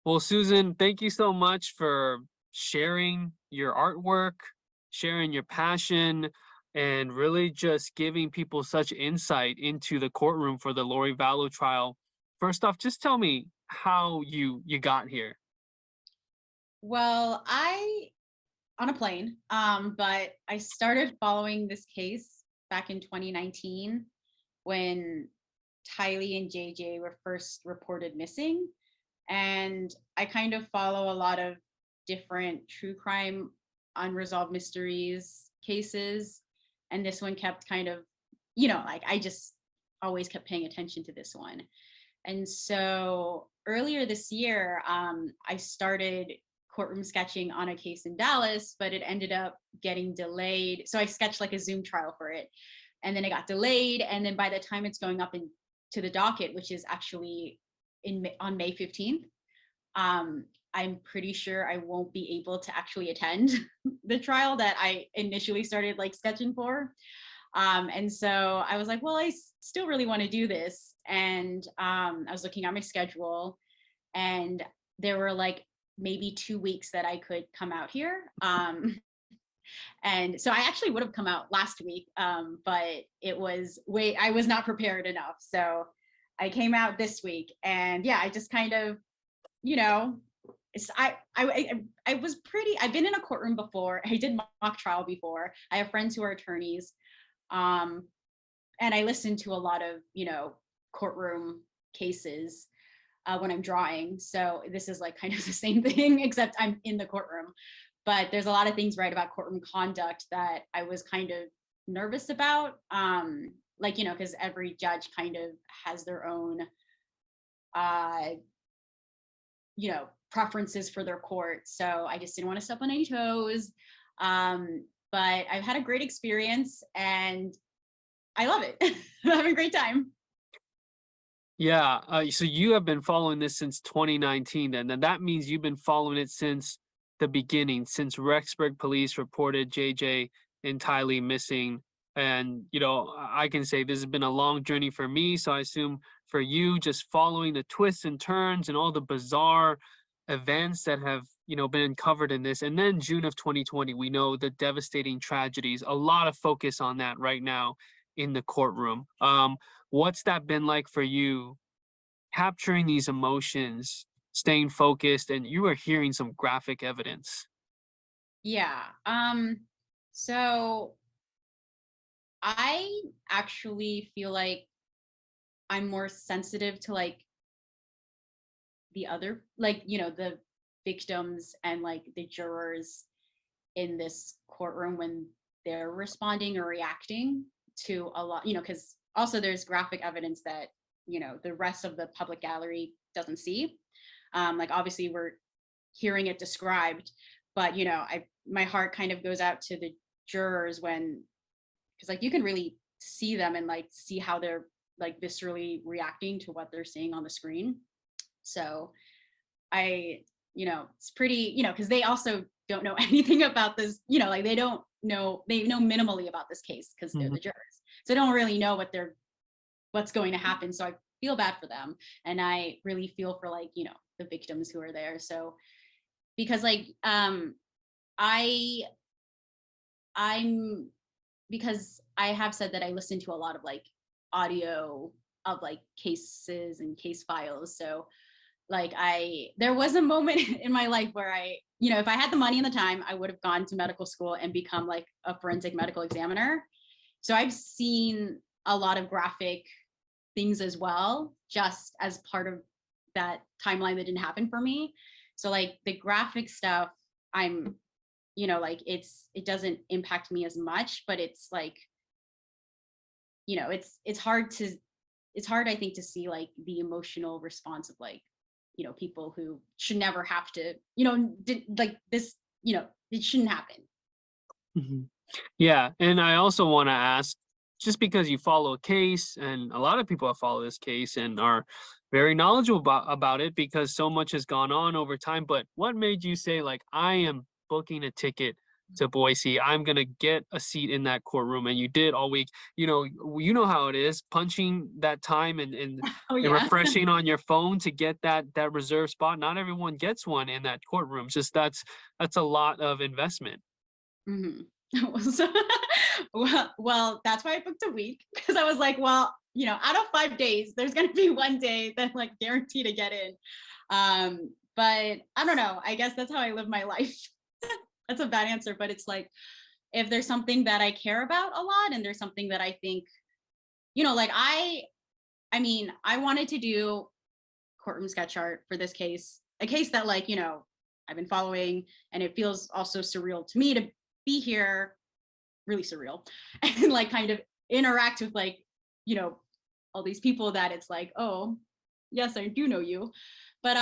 Well, Susan, thank you so much for sharing your artwork, sharing your passion, and really just giving people such insight into the courtroom for the Lori Vallow trial. First off, just tell me how you got here. Well, I on a plane, but I started following this case back in 2019 when Tylee and JJ were first reported missing. And I kind of follow a lot of different true crime unresolved mysteries cases. And this one kept kind of, like I just always kept paying attention to this one. And so earlier this year, I started courtroom sketching on a case in Dallas, but it ended up getting delayed. So I sketched like a Zoom trial for it. And then it got delayed. And then by the time it's going up to the docket, which is actually on May 15th, I'm pretty sure I won't be able to actually attend the trial that I initially started like sketching for. And so I was like, well, still really want to do this. And I was looking at my schedule, and there were like maybe 2 weeks that I could come out here. And so I actually would have come out last week, but I was not prepared enough. So I came out this week, and yeah, I just kind of, you know, I was I've been in a courtroom before. I did mock trial before. I have friends who are attorneys. Um, and I listen to a lot of, courtroom cases when I'm drawing. So this is like kind of the same thing, except I'm in the courtroom. But there's a lot of things right about courtroom conduct that I was kind of nervous about. Because every judge kind of has their own, uh, preferences for their court. So I just didn't want to step on any toes. But I've had a great experience and I love it. I'm having a great time. Yeah, so you have been following this since 2019 then, and that means you've been following it since the beginning, since Rexburg police reported JJ and Tylee missing. And, I can say this has been a long journey for me, so I assume for you, just following the twists and turns and all the bizarre events that have, been uncovered in this. And then June of 2020, we know the devastating tragedies, a lot of focus on that right now in the courtroom. What's that been like for you, capturing these emotions, staying focused, and you are hearing some graphic evidence? Yeah. So I actually feel like I'm more sensitive to like the other, the victims and like the jurors in this courtroom when they're responding or reacting to a lot, because also there's graphic evidence that, the rest of the public gallery doesn't see. Like obviously we're hearing it described, but my heart kind of goes out to the jurors because like you can really see them and like see how they're like viscerally reacting to what they're seeing on the screen. So it's pretty, because they also don't know anything about this, like they know minimally about this case because they're Mhm. the jurors. So they don't really know what's going to happen. So I feel bad for them. And I really feel for like, the victims who are there. So because like I I'm because I have said that I listen to a lot of like audio of like cases and case files. So like there was a moment in my life where if I had the money and the time, I would have gone to medical school and become like a forensic medical examiner. So I've seen a lot of graphic things as well, just as part of that timeline that didn't happen for me. So like the graphic stuff, I'm, like it doesn't impact me as much, but it's like, it's hard, I think, to see like the emotional response of like, people who should never have to, like this, it shouldn't happen. Mhm. Yeah, and I also want to ask, just because you follow a case, and a lot of people have followed this case and are very knowledgeable about it because so much has gone on over time, but what made you say, like, I am booking a ticket to Boise. I'm gonna get a seat in that courtroom, and you did all week. You know how it is, punching that time Oh and yeah. refreshing on your phone to get that reserved spot. Not everyone gets one in that courtroom. Just that's a lot of investment. hmm So, well, that's why I booked a week because I was like, well, out of 5 days, there's gonna be one day that like guaranteed to get in. But I don't know. I guess that's how I live my life. That's a bad answer, but it's like if there's something that I care about a lot and there's something that I think, like I mean, I wanted to do courtroom sketch art for this case, a case that like, I've been following and it feels also surreal to me to be here, really surreal, and like kind of interact with like, you know, all these people that it's like, oh, yes, I do know you. But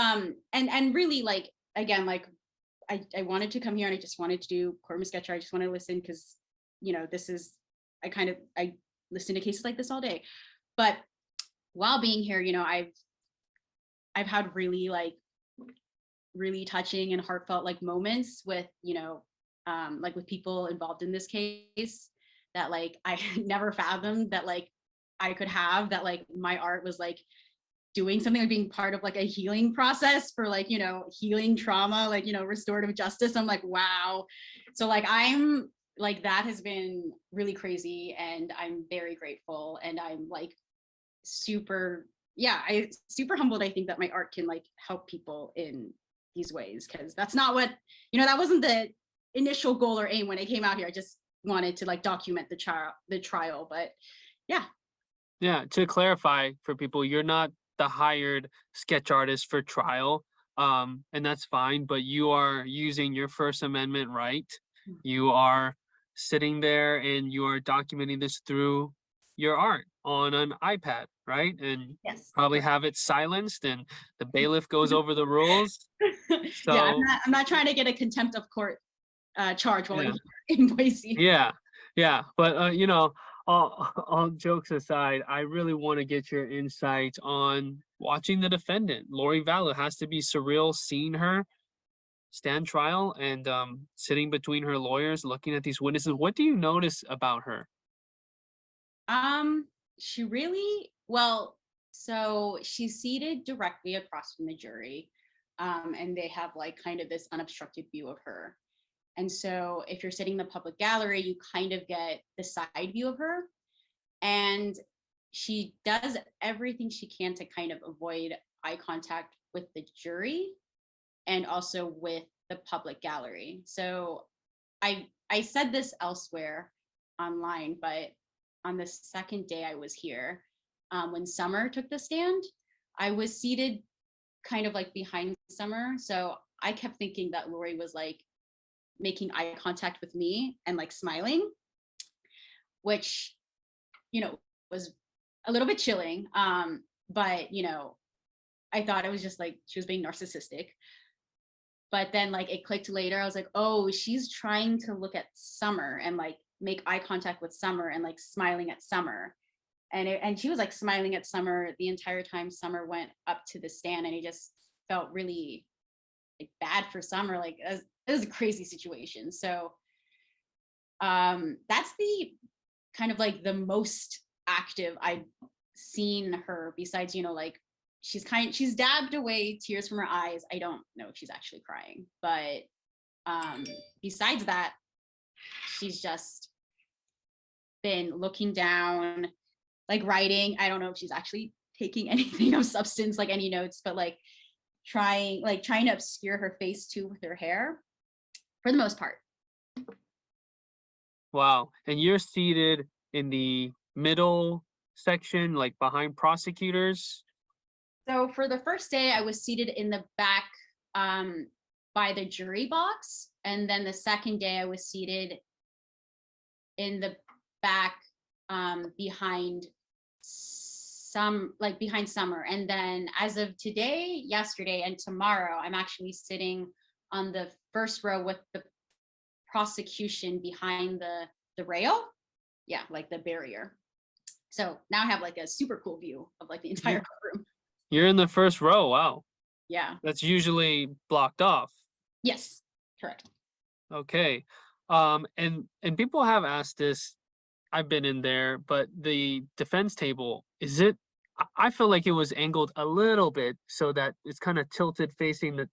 and really like again, like I wanted to come here and I just wanted to do courtroom sketch art. I just want to listen because, this is I listen to cases like this all day. But while being here, I've had really like really touching and heartfelt like moments with like with people involved in this case that like I never fathomed that like I could have, that like my art was like doing something, like being part of like a healing process for like healing trauma, like restorative justice. I'm like, wow. So like I'm like, that has been really crazy and I'm very grateful and I'm like super, yeah, I super humbled. I think that my art can like help people in these ways, because that's not what that wasn't the initial goal or aim when I came out here. I just wanted to like document the trial. But yeah. Yeah, to clarify for people, you're not the hired sketch artist for trial, and that's fine, but you are using your First Amendment right. You are sitting there and you are documenting this through your art on an iPad, right? And Yes. probably have it silenced and the bailiff goes over the rules. Yeah, So, I'm not trying to get a contempt of court charge while yeah. I'm here in Boise. Yeah, yeah, but all jokes aside, I really want to get your insights on watching the defendant, Lori Vallow. Has to be surreal seeing her stand trial and sitting between her lawyers, looking at these witnesses. What do you notice about her? Um, she really well, so she's seated directly across from the jury. And they have like kind of this unobstructed view of her. And so if you're sitting in the public gallery, you kind of get the side view of her. And she does everything she can to kind of avoid eye contact with the jury and also with the public gallery. So I said this elsewhere online, but on the second day I was here, when Summer took the stand, I was seated kind of like behind Summer. So I kept thinking that Lori was like making eye contact with me and like smiling, which, was a little bit chilling. But I thought it was just like she was being narcissistic. But then like it clicked later. I was like, oh, she's trying to look at Summer and like make eye contact with Summer and like smiling at Summer. And she was like smiling at Summer the entire time Summer went up to the stand, and it just felt really like bad for Summer. Like it was a crazy situation. So that's the kind of like the most active I've seen her, besides like she's dabbed away tears from her eyes. I don't know if she's actually crying, but besides that, she's just been looking down, like writing. I don't know if she's actually taking anything of substance, like any notes, but like trying to obscure her face too with her hair for the most part. Wow. And you're seated in the middle section, like behind prosecutors. So for the first day, I was seated in the back by the jury box. And then the second day, I was seated in the back behind behind Summer. And then as of today, yesterday, and tomorrow, I'm actually sitting on the first row with the prosecution behind the rail. Yeah, like the barrier. So now I have like a super cool view of like the entire courtroom. You're in the first row. Wow. Yeah. That's usually blocked off. Yes, correct. Okay. And people have asked this. I've been in there, but the defense table, is it? I feel like it was angled a little bit so that it's kind of tilted facing the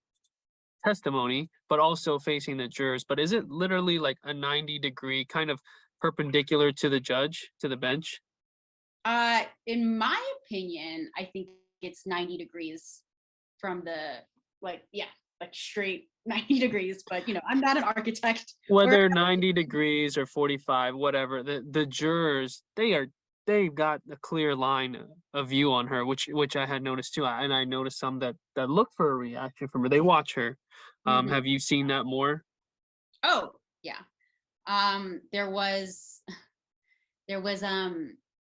testimony, but also facing the jurors. But is it literally like a 90-degree kind of perpendicular to the judge, to the bench? In my opinion, I think it's 90 degrees from the, like, yeah, like straight 90 degrees. But I'm not an architect or Whether 90 degrees or 45, whatever, the jurors, they've got a clear line of view on her, which I had noticed too. And I noticed some that look for a reaction from her. They watch her. Mhm. Have you seen that more? Oh, yeah. There was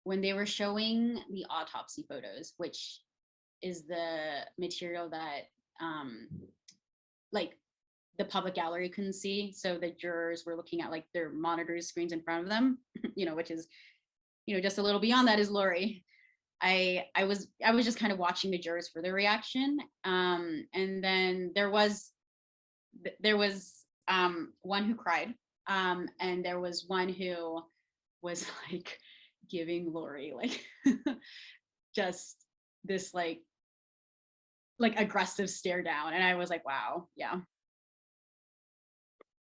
when they were showing the autopsy photos, which is the material that like the public gallery couldn't see. So the jurors were looking at like their monitor screens in front of them, which is, just a little beyond that is Lori. I was just kind of watching the jurors for their reaction. And then there was one who cried. And there was one who was like giving Lori like just this like aggressive stare down. And I was like, wow, yeah.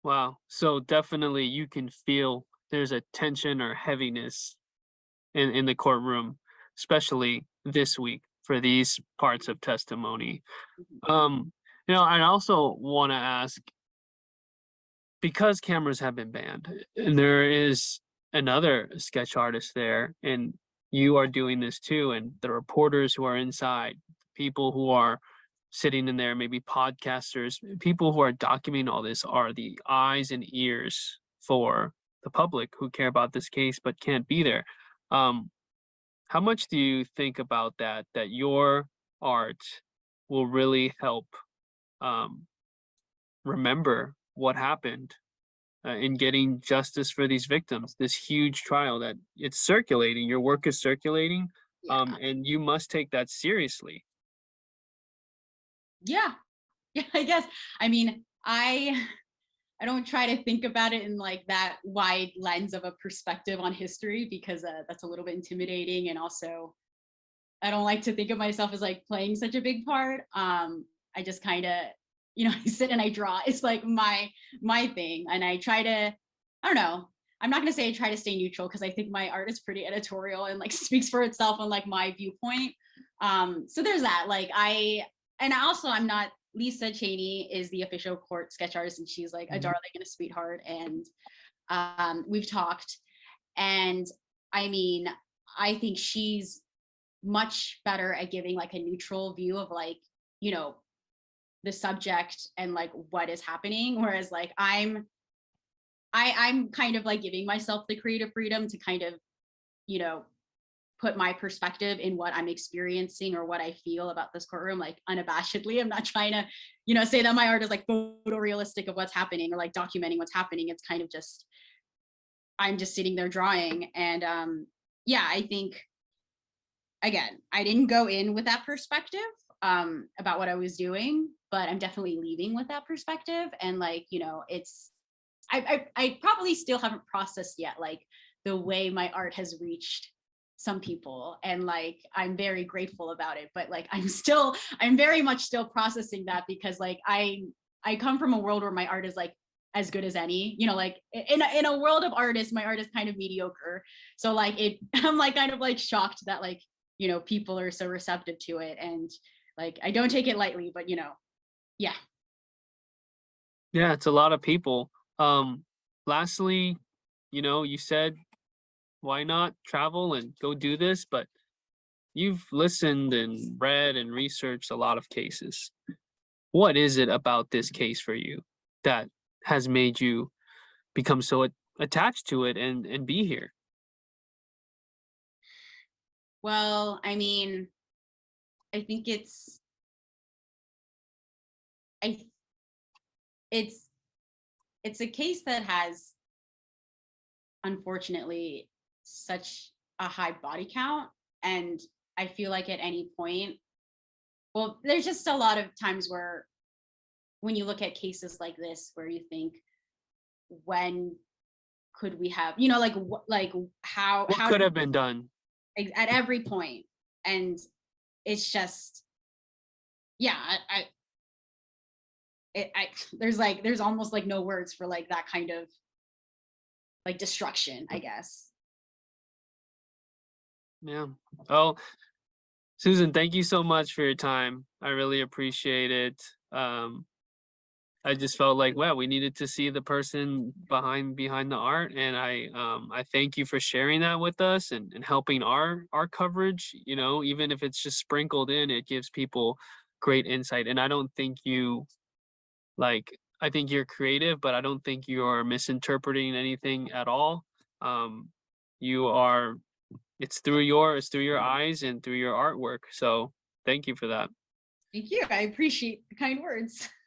Wow. So definitely you can feel there's a tension or heaviness in the courtroom, especially this week for these parts of testimony. Mhm. I also want to ask, because cameras have been banned, and there is another sketch artist there, and you are doing this too, and the reporters who are inside, people who are sitting in there, maybe podcasters, people who are documenting all this are the eyes and ears for the public who care about this case but can't be there. Um, how much do you think about that your art will really help um, remember what happened in getting justice for these victims, this huge trial that it's circulating, your work is circulating, Yeah. and you must take that seriously. Yeah. Yeah, I guess. I mean, I don't try to think about it in like that wide lens of a perspective on history because that's a little bit intimidating, and also I don't like to think of myself as like playing such a big part. I just kind of, I sit and I draw. It's like my thing, and I try to. I don't know. I'm not gonna say I try to stay neutral because I think my art is pretty editorial and like speaks for itself on like my viewpoint. So there's that. And also I'm not. Lisa Cheney is the official court sketch artist, and she's like a Mhm. darling and a sweetheart. And we've talked, and I mean, I think she's much better at giving like a neutral view of like you know the subject and like what is happening, whereas like I'm kind of like giving myself the creative freedom to kind of you know put my perspective in what I'm experiencing or what I feel about this courtroom, like unabashedly. I'm not trying to say that my art is like photorealistic of what's happening or like documenting what's happening. It's kind of just I'm just sitting there drawing. And yeah, I think again, I didn't go in with that perspective about what I was doing, but I'm definitely leaving with that perspective. And like, it's I probably still haven't processed yet like the way my art has reached some people, and like I'm very grateful about it, but like I'm very much still processing that because like I come from a world where my art is like as good as any, like in a world of artists, my art is kind of mediocre. So like I'm like kind of like shocked that like people are so receptive to it, and like I don't take it lightly, but yeah. Yeah, it's a lot of people. Lastly, you said why not travel and go do this, but you've listened and read and researched a lot of cases. What is it about this case for you that has made you become so attached to it and be here? Well, I mean, I think I it's it's a case that has unfortunately such a high body count, and I feel like at any point, well, there's just a lot of times where when you look at cases like this where you think when could we have, like What how could have been done? at every point. And it's just, yeah, I there's almost like no words for like that kind of like destruction, I guess. Yeah. Oh, Susan, thank you so much for your time. I really appreciate it. I just felt like, wow, we needed to see the person behind the art, and I thank you for sharing that with us and helping our coverage. Even if it's just sprinkled in, it gives people great insight. And I don't think I think you're creative, but I don't think you are misinterpreting anything at all. Um, you are. It's through your eyes and through your artwork. So thank you for that. Thank you. I appreciate the kind words.